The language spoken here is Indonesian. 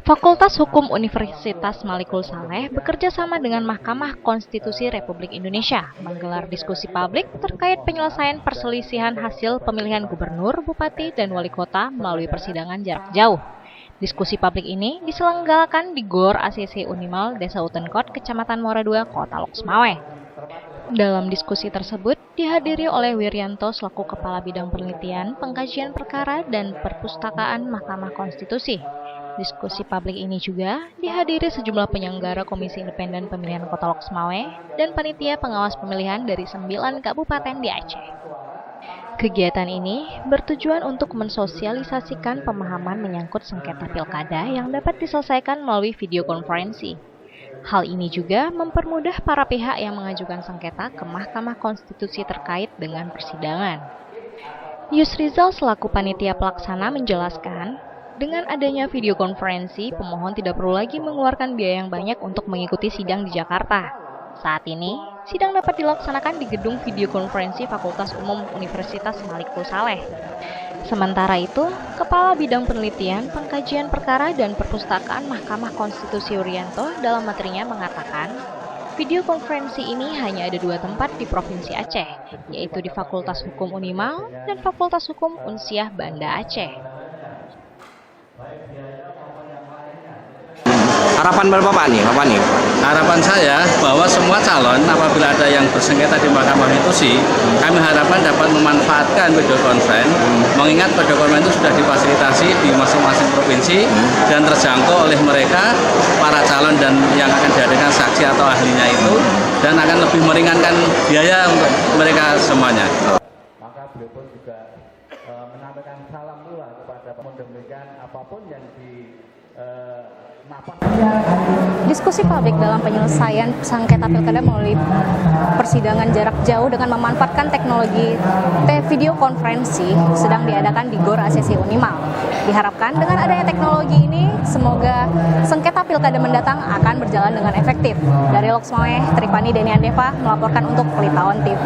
Fakultas Hukum Universitas Malikul Saleh bekerja sama dengan Mahkamah Konstitusi Republik Indonesia menggelar diskusi publik terkait penyelesaian perselisihan hasil pemilihan gubernur, bupati, dan wali kota melalui persidangan jarak jauh. Diskusi publik ini diselenggarakan di GOR ACC Unimal Desa Utenkot, Kecamatan Muara II, Kota Loksmawe. Dalam diskusi tersebut dihadiri oleh Wiryanto selaku Kepala Bidang Penelitian, Pengkajian Perkara, dan Perpustakaan Mahkamah Konstitusi. Diskusi publik ini juga dihadiri sejumlah penyelenggara Komisi Independen Pemilihan Kota Loksmawe dan panitia pengawas pemilihan dari 9 kabupaten di Aceh. Kegiatan ini bertujuan untuk mensosialisasikan pemahaman menyangkut sengketa pilkada yang dapat diselesaikan melalui video konferensi. Hal ini juga mempermudah para pihak yang mengajukan sengketa ke Mahkamah Konstitusi terkait dengan persidangan. Yusrizal selaku panitia pelaksana menjelaskan, dengan adanya video konferensi, pemohon tidak perlu lagi mengeluarkan biaya yang banyak untuk mengikuti sidang di Jakarta. Saat ini, sidang dapat dilaksanakan di gedung video konferensi Fakultas Umum Universitas Malikul Saleh. Sementara itu, Kepala Bidang Penelitian, Pengkajian Perkara, dan Perpustakaan Mahkamah Konstitusi Wiryanto dalam materinya mengatakan, video konferensi ini hanya ada 2 tempat di Provinsi Aceh, yaitu di Fakultas Hukum Unimal dan Fakultas Hukum Unsiah Banda Aceh. Harapan Bapak nih, apa nih? Harapan saya bahwa semua calon apabila ada yang bersengketa di Mahkamah Konstitusi, kami harapkan dapat memanfaatkan video conference, mengingat video conference itu sudah difasilitasi di masing-masing provinsi dan terjangkau oleh mereka, para calon dan yang akan dihadirkan saksi atau ahlinya itu, dan akan lebih meringankan biaya untuk mereka semuanya. Maka beliau pun juga menyampaikan salam pula kepada mudah-mudahan apapun yang Diskusi publik dalam penyelesaian sengketa pilkada melalui persidangan jarak jauh dengan memanfaatkan teknologi video konferensi sedang diadakan di GOR ACC Unimal. Diharapkan dengan adanya teknologi ini, semoga sengketa pilkada mendatang akan berjalan dengan efektif. Dari Loksmawe, Tripani Deniandeva melaporkan untuk Pelitaon TV.